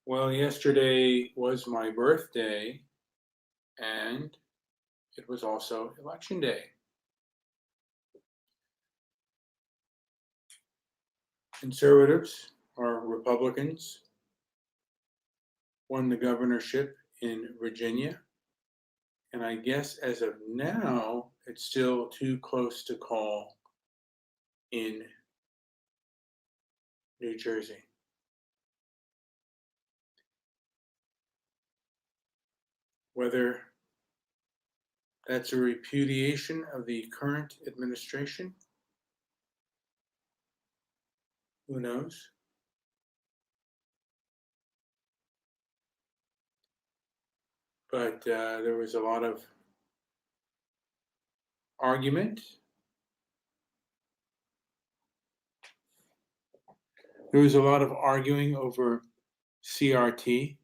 Well, yesterday was my birthday, and it was also election day. Conservatives, or Republicans, won the governorship in Virginia, and I guess as of now, it's still too close to call in New Jersey. Whether that's a repudiation of the current administration, who knows? But there was a lot of argument. There was a lot of arguing over CRT.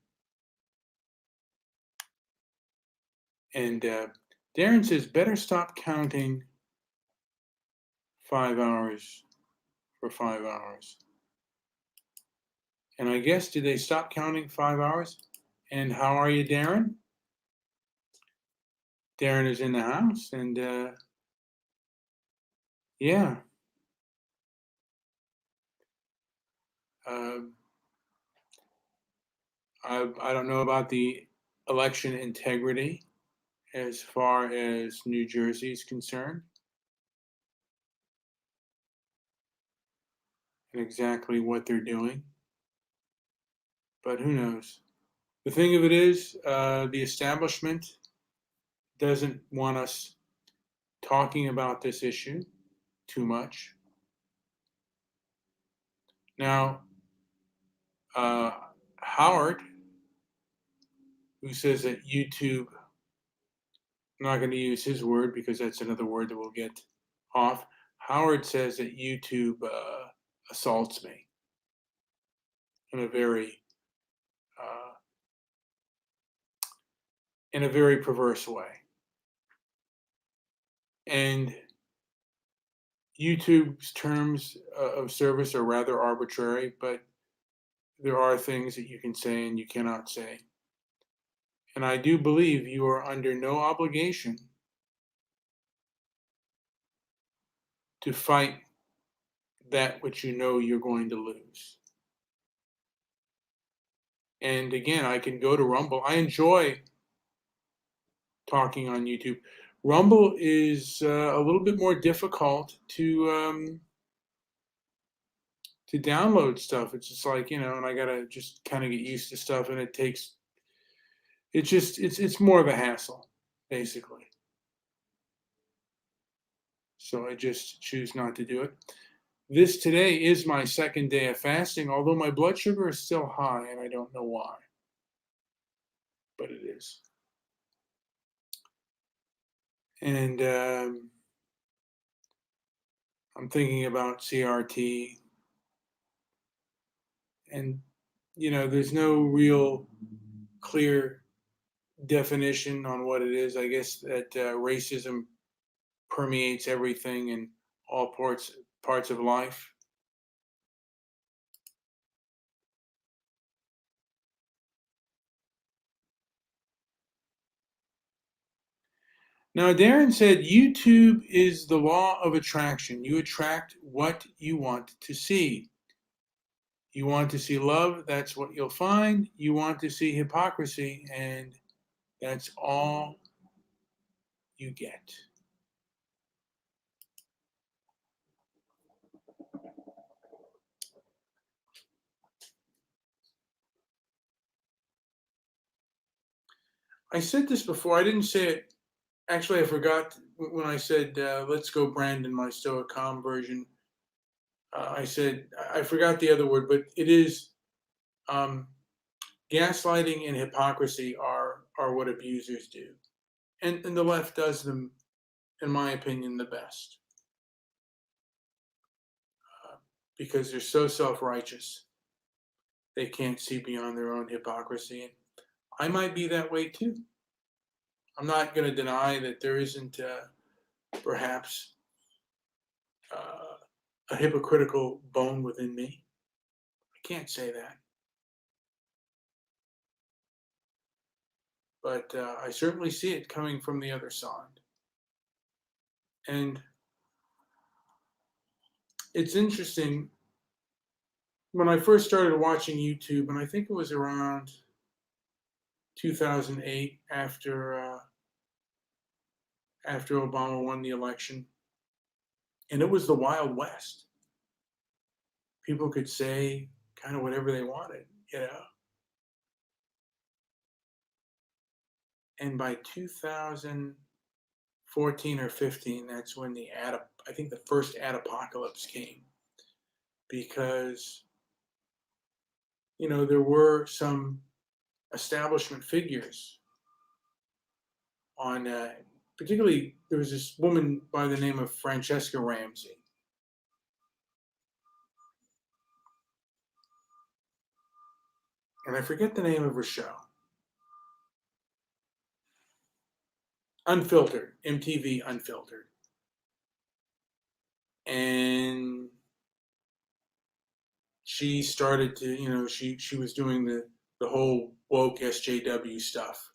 And Darren says, better stop counting 5 hours for 5 hours. And I guess, did they stop counting 5 hours? And how are you, Darren? Darren is in the house, and yeah. Uh, I don't know about the election integrity as far as New Jersey is concerned, and exactly what they're doing. But who knows? The thing of it is, the establishment doesn't want us talking about this issue too much. Now, uh, Howard, who says that YouTube, I'm not going to use his word because that's another word that will get off. Howard says that YouTube assaults me in a very uh, perverse way. And YouTube's terms of service are rather arbitrary, but there are things that you can say and you cannot say. And I do believe you are under no obligation to fight that which you know you're going to lose. And again, I can go to Rumble. I enjoy talking on YouTube. Rumble is a little bit more difficult to download stuff. It's just like, and I gotta just kind of get used to stuff, and it's more of a hassle, basically. So I just choose not to do it. This today is my second day of fasting, although my blood sugar is still high, and I don't know why, but it is. And I'm thinking about CRT, and there's no real clear definition on what it is. I guess that racism permeates everything in all parts of life. Now, Darren said YouTube is the law of attraction. You attract what you want to see. You want to see love, that's what you'll find. You want to see hypocrisy, and that's all you get. I said this before. I didn't say it. Actually, I forgot when I said, let's go, Brandon, my Stoic Calm version. I said, I forgot the other word, but it is gaslighting and hypocrisy are what abusers do. And the left does them, in my opinion, the best. Because they're so self-righteous. They can't see beyond their own hypocrisy. And I might be that way too. I'm not going to deny that there isn't perhaps a hypocritical bone within me. I can't say that. but I certainly see it coming from the other side. And it's interesting, when I first started watching YouTube, and I think it was around 2008, after Obama won the election, and it was the Wild West. People could say kind of whatever they wanted, you know. And by 2014 or 15, that's when I think the first ad apocalypse came, because there were some establishment figures on, particularly there was this woman by the name of Francesca Ramsey. And I forget the name of her show. Unfiltered, MTV Unfiltered. And she started to, she was doing the whole woke SJW stuff.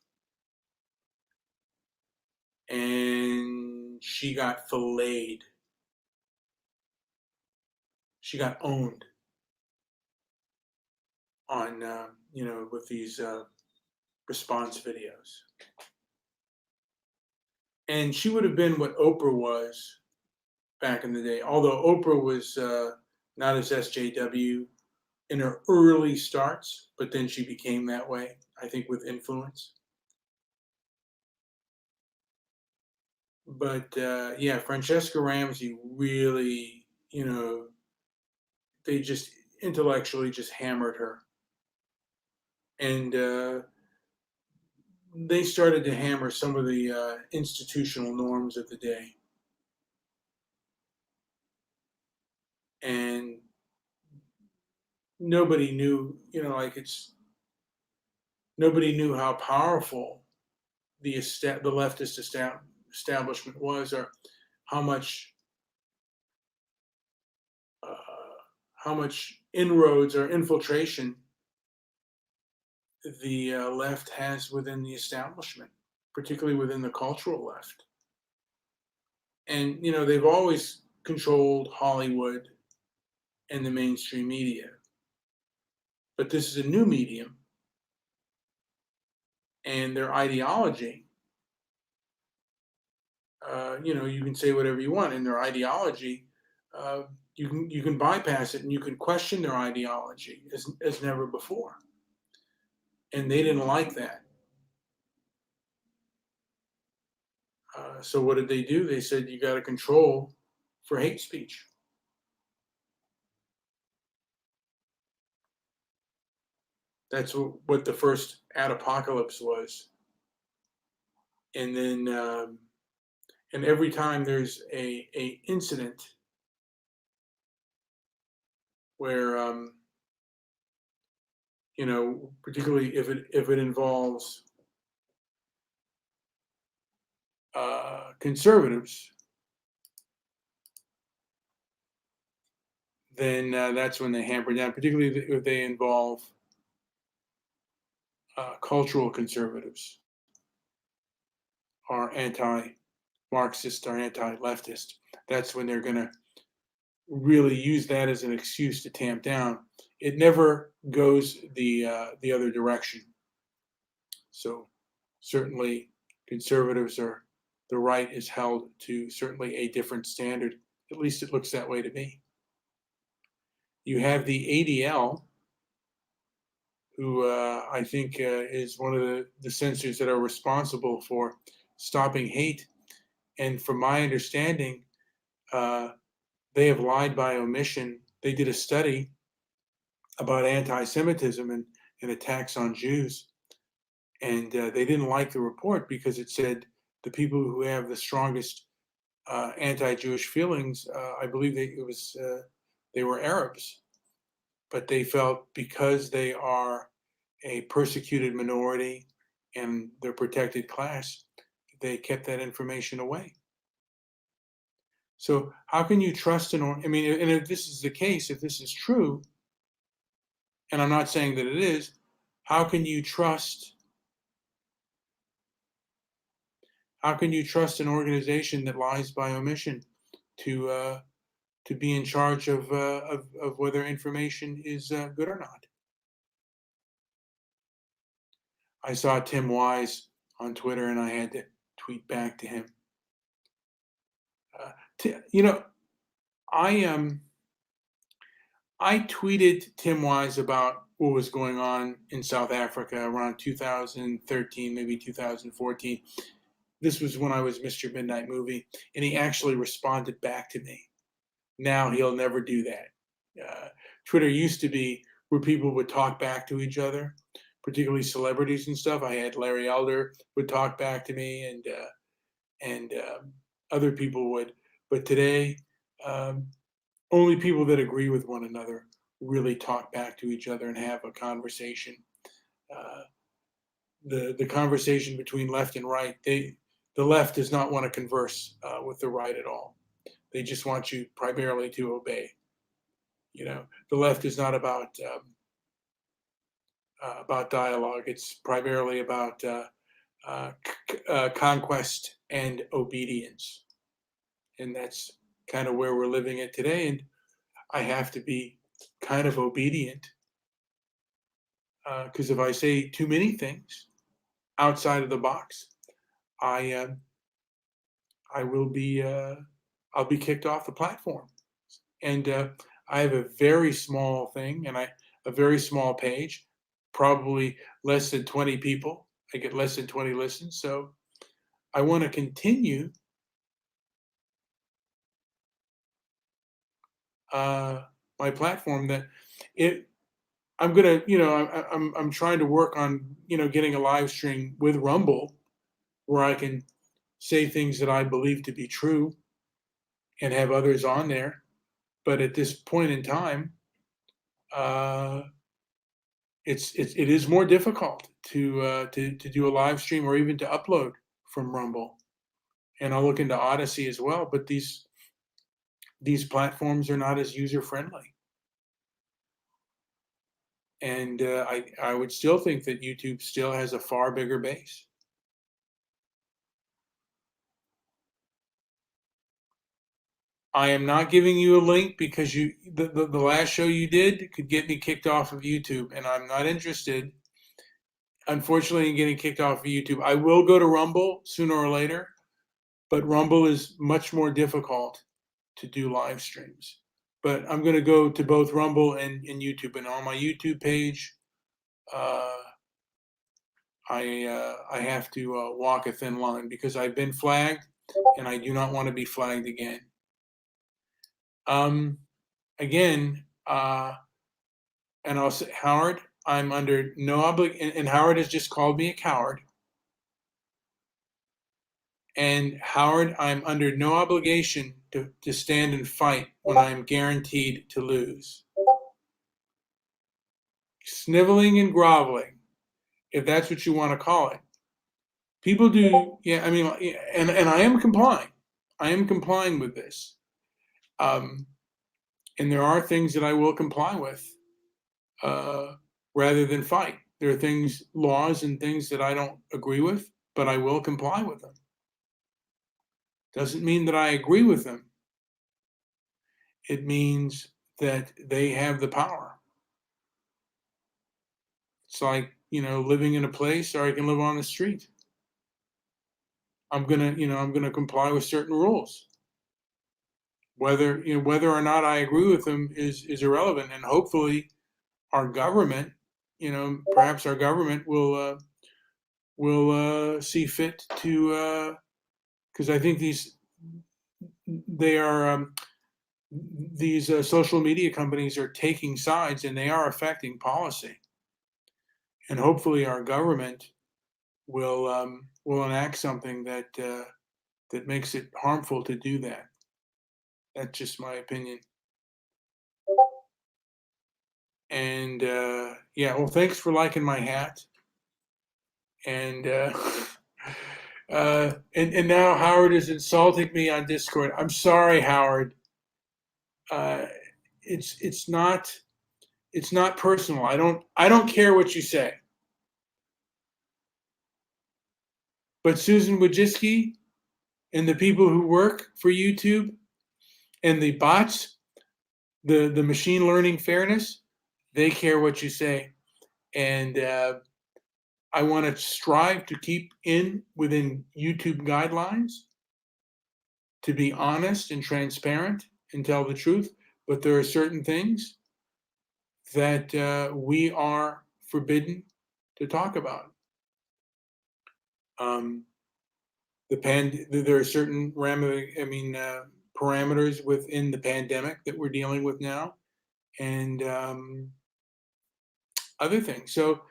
And she got filleted. She got owned on, with these response videos. And she would have been what Oprah was back in the day, although Oprah was not as SJW in her early starts, but then she became that way, I think, with influence. But yeah, Francesca Ramsey really, they just intellectually just hammered her. And they started to hammer some of the institutional norms of the day. And nobody knew, nobody knew how powerful the leftist establishment was, or how much inroads or infiltration the left has within the establishment, particularly within the cultural left. And they've always controlled Hollywood and the mainstream media, but this is a new medium, and their ideology, you can say whatever you want. In their ideology, you can bypass it, and you can question their ideology as never before. And they didn't like that. So what did they do? They said, you got to control for hate speech. That's what the first ad apocalypse was. And then, and every time there's a incident where, particularly if it involves conservatives, then that's when they hamper down, particularly if they involve cultural conservatives, or anti-Marxist or anti-leftist. That's when they're going to really use that as an excuse to tamp down. It never goes the other direction. So certainly conservatives the right is held to certainly a different standard. At least it looks that way to me. You have the ADL, who I think is one of the censors that are responsible for stopping hate. And from my understanding, they have lied by omission. They did a study about anti-Semitism and attacks on Jews. And they didn't like the report because it said the people who have the strongest anti-Jewish feelings, I believe they were Arabs. But they felt because they are a persecuted minority and they're protected class, they kept that information away. So how can you trust and if this is the case, if this is true, and I'm not saying that it is, how can you trust How can you trust an organization that lies by omission to be in charge of whether information is good or not? I saw Tim Wise on Twitter, and I had to tweet back to him. You know, I I tweeted Tim Wise about what was going on in South Africa around 2013, maybe 2014. This was when I was Mr. Midnight Movie, and he actually responded back to me. Now he'll never do that. Twitter used to be where people would talk back to each other, particularly celebrities and stuff. I had Larry Elder would talk back to me, and other people would. But today, um, only people that agree with one another really talk back to each other and have a conversation. Uh, the conversation between left and right, the left does not want to converse with the right at all. They just want you primarily to obey. The left is not about dialogue. It's primarily about conquest and obedience, and that's kind of where we're living at today. And I have to be kind of obedient because if I say too many things outside of the box, I I will be I'll be kicked off the platform. And I have a very small thing, and a very small page, probably less than 20 people. I get less than 20 listens, so I want to continue my platform. That it I'm gonna, I'm trying to work on, getting a live stream with Rumble where I can say things that I believe to be true and have others on there. But at this point in time, uh, it is more difficult to do a live stream or even to upload from Rumble. And I'll look into Odyssey as well. But these platforms are not as user friendly. And I would still think that YouTube still has a far bigger base. I am not giving you a link because the last show you did could get me kicked off of YouTube, and I'm not interested, unfortunately, in getting kicked off of YouTube. I will go to Rumble sooner or later, but Rumble is much more difficult to do live streams. But I'm going to go to both Rumble and YouTube, and on my YouTube page, uh, I have to walk a thin line because I've been flagged, and I do not want to be flagged again. Again, and I'll say, Howard, I'm under no obligation, and Howard has just called me a coward. And Howard, I'm under no obligation to stand and fight when I'm guaranteed to lose. Sniveling and groveling, if that's what you want to call it. People do, yeah, I mean, and I am complying. I am complying with this. And there are things that I will comply with rather than fight. There are things, laws and things that I don't agree with, but I will comply with them. Doesn't mean that I agree with them. It means that they have the power. It's like, living in a place, or I can live on the street. I'm gonna comply with certain rules. Whether or not I agree with them is irrelevant, and hopefully our government, perhaps our government will see fit to, because I think these social media companies are taking sides and they are affecting policy, and hopefully our government will enact something that makes it harmful to do that. That's just my opinion. And yeah, well, thanks for liking my hat. And and now Howard is insulting me on Discord. I'm sorry, Howard. It's not personal. I don't care what you say. But Susan Wojcicki and the people who work for YouTube and the bots, the machine learning fairness, they care what you say. And I want to strive to keep within YouTube guidelines, to be honest and transparent and tell the truth. But there are certain things that we are forbidden to talk about. There are certain parameters within the pandemic that we're dealing with now, and other things. So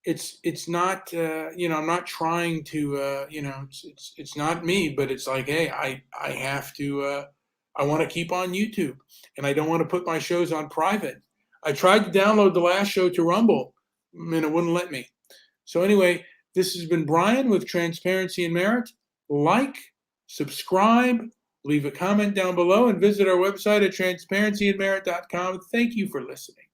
it's not I'm not trying to it's not me, but it's like, hey, I have to I want to keep on YouTube, and I don't want to put my shows on private. I tried to download the last show to Rumble, and it wouldn't let me. So anyway, this has been Brian with Transparency and Merit. Like, subscribe, leave a comment down below, and visit our website at transparencyandmerit.com. Thank you for listening.